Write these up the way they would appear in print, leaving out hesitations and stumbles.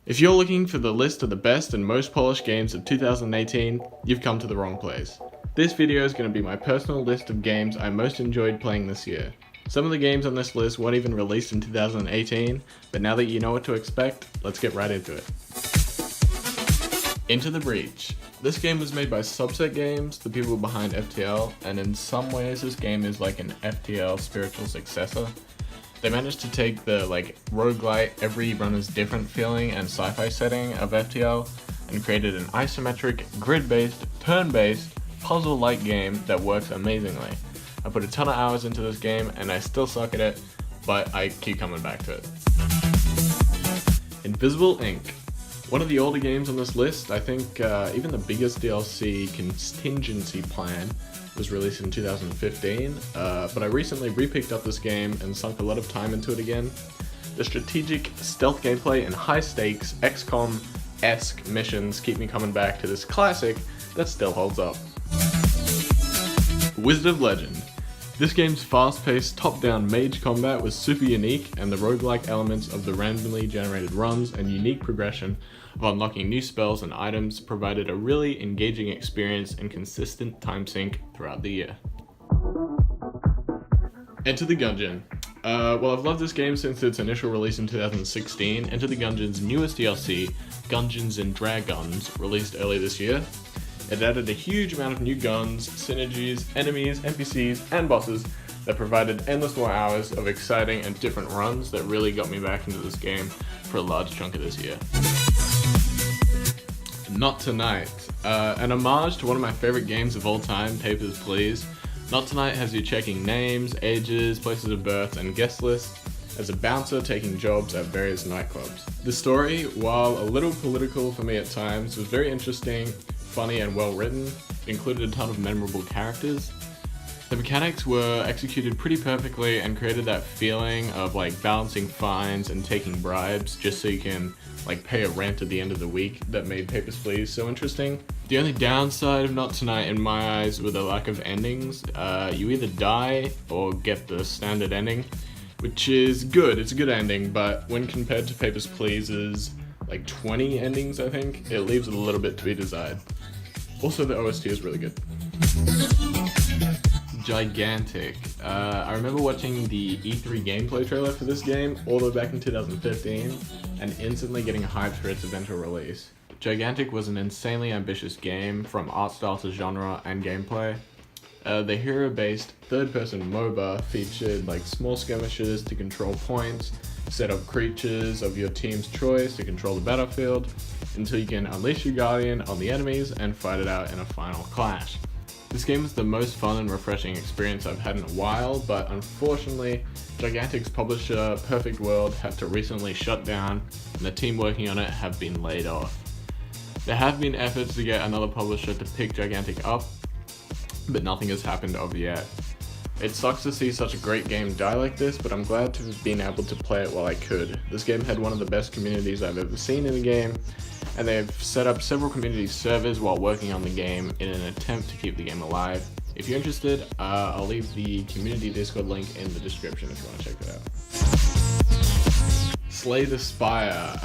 If you're looking for the list of the best and most polished games of 2018, you've come to the wrong place. This video is going to be my personal list of games I most enjoyed playing this year. Some of the games on this list weren't even released in 2018, but now that you know what to expect, let's get right into it. Into the Breach. This game was made by Subset Games, the people behind FTL, and in some ways this game is like an FTL spiritual successor. They managed to take the roguelite, every run is different feeling and sci-fi setting of FTL and created an isometric, grid-based, turn-based, puzzle-like game that works amazingly. I put a ton of hours into this game and I still suck at it, but I keep coming back to it. Invisible Inc. One of the older games on this list. I think even the biggest DLC, Contingency Plan, was released in 2015, but I recently re-picked up this game and sunk a lot of time into it again. The strategic stealth gameplay and high-stakes XCOM-esque missions keep me coming back to this classic that still holds up. Wizard of Legend. This game's fast-paced, top-down mage combat was super unique, and the roguelike elements of the randomly generated runs and unique progression of unlocking new spells and items provided a really engaging experience and consistent time sink throughout the year. Enter the Gungeon. Well, I've loved this game since its initial release in 2016. Enter the Gungeon's newest DLC, Gungeons and Dragons, released early this year. It added a huge amount of new guns, synergies, enemies, NPCs, and bosses that provided endless more hours of exciting and different runs that really got me back into this game for a large chunk of this year. Not Tonight. An homage to one of my favorite games of all time, Papers, Please. Not Tonight has you checking names, ages, places of birth, and guest lists as a bouncer taking jobs at various nightclubs. The story, while a little political for me at times, was very interesting, funny and well written. It included a ton of memorable characters. The mechanics were executed pretty perfectly and created that feeling of balancing fines and taking bribes just so you can pay a rent at the end of the week that made Papers, Please so interesting. The only downside of Not Tonight in my eyes were the lack of endings. You either die or get the standard ending, which is good, it's a good ending, but when compared to Papers, Please's 20 endings, I think, it leaves a little bit to be desired. Also, the OST is really good. Gigantic. I remember watching the E3 gameplay trailer for this game all the way back in 2015 and instantly getting hyped for its eventual release. Gigantic was an insanely ambitious game from art style to genre and gameplay. The hero-based third-person MOBA featured small skirmishes to control points, set up creatures of your team's choice to control the battlefield, until you can unleash your guardian on the enemies and fight it out in a final clash. This game was the most fun and refreshing experience I've had in a while, but unfortunately, Gigantic's publisher, Perfect World, had to recently shut down, and the team working on it have been laid off. There have been efforts to get another publisher to pick Gigantic up, but nothing has happened of yet. It sucks to see such a great game die like this, but I'm glad to have been able to play it while I could. This game had one of the best communities I've ever seen in a game, and they've set up several community servers while working on the game in an attempt to keep the game alive. If you're interested, I'll leave the community Discord link in the description if you want to check that out. Slay the Spire.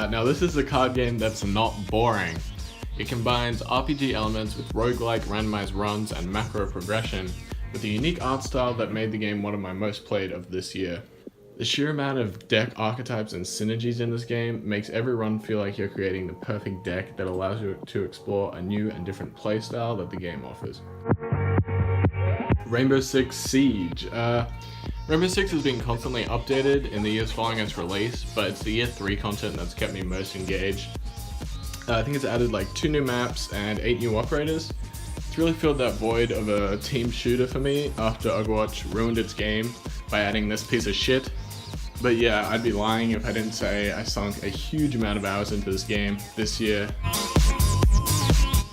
Now this is a card game that's not boring. It combines RPG elements with roguelike randomized runs and macro progression, with a unique art style that made the game one of my most played of this year. The sheer amount of deck archetypes and synergies in this game makes every run feel like you're creating the perfect deck that allows you to explore a new and different playstyle that the game offers. Rainbow Six Siege. Rainbow Six has been constantly updated in the years following its release, but it's the year 3 content that's kept me most engaged. I think it's added 2 new maps and 8 new operators. It's really filled that void of a team shooter for me after Overwatch ruined its game by adding this piece of shit. But yeah, I'd be lying if I didn't say I sunk a huge amount of hours into this game this year.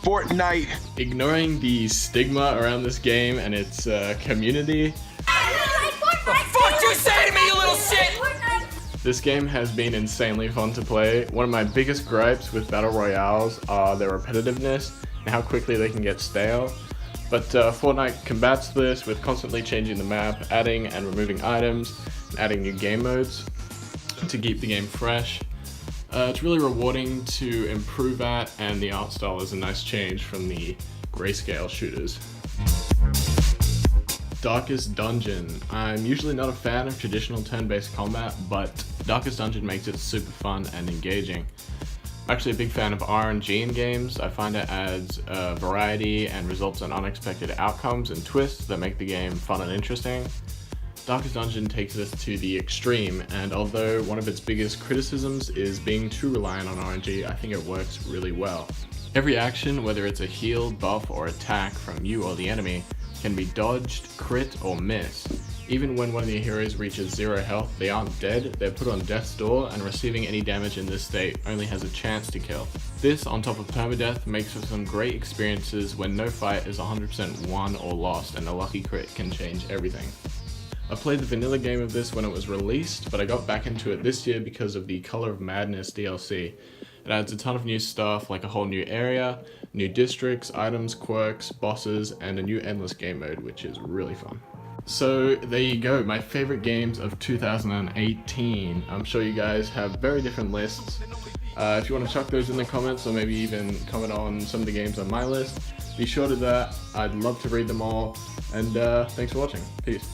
Fortnite. Ignoring the stigma around this game and its community, What the fuck you say to me, you little shit? this game has been insanely fun to play. One of my biggest gripes with Battle Royales are their repetitiveness and how quickly they can get stale. But Fortnite combats this with constantly changing the map, adding and removing items, and adding new game modes to keep the game fresh. It's really rewarding to improve at, and the art style is a nice change from the grayscale shooters. Darkest Dungeon. I'm usually not a fan of traditional turn-based combat, but Darkest Dungeon makes it super fun and engaging. I'm actually a big fan of RNG in games. I find it adds variety and results in unexpected outcomes and twists that make the game fun and interesting. Darkest Dungeon takes this to the extreme, and although one of its biggest criticisms is being too reliant on RNG, I think it works really well. Every action, whether it's a heal, buff, or attack from you or the enemy, can be dodged, crit, or miss. Even when one of your heroes reaches 0 health, they aren't dead, they're put on death's door, and receiving any damage in this state only has a chance to kill. This, on top of permadeath, makes for some great experiences when no fight is 100% won or lost, and a lucky crit can change everything. I played the vanilla game of this when it was released, but I got back into it this year because of the Color of Madness DLC. It adds a ton of new stuff, like a whole new area, new districts, items, quirks, bosses, and a new endless game mode, which is really fun. So there you go, my favorite games of 2018. I'm sure you guys have very different lists. If you want to chuck those in the comments, or maybe even comment on some of the games on my list, be sure to do that. I'd love to read them all, and thanks for watching. Peace.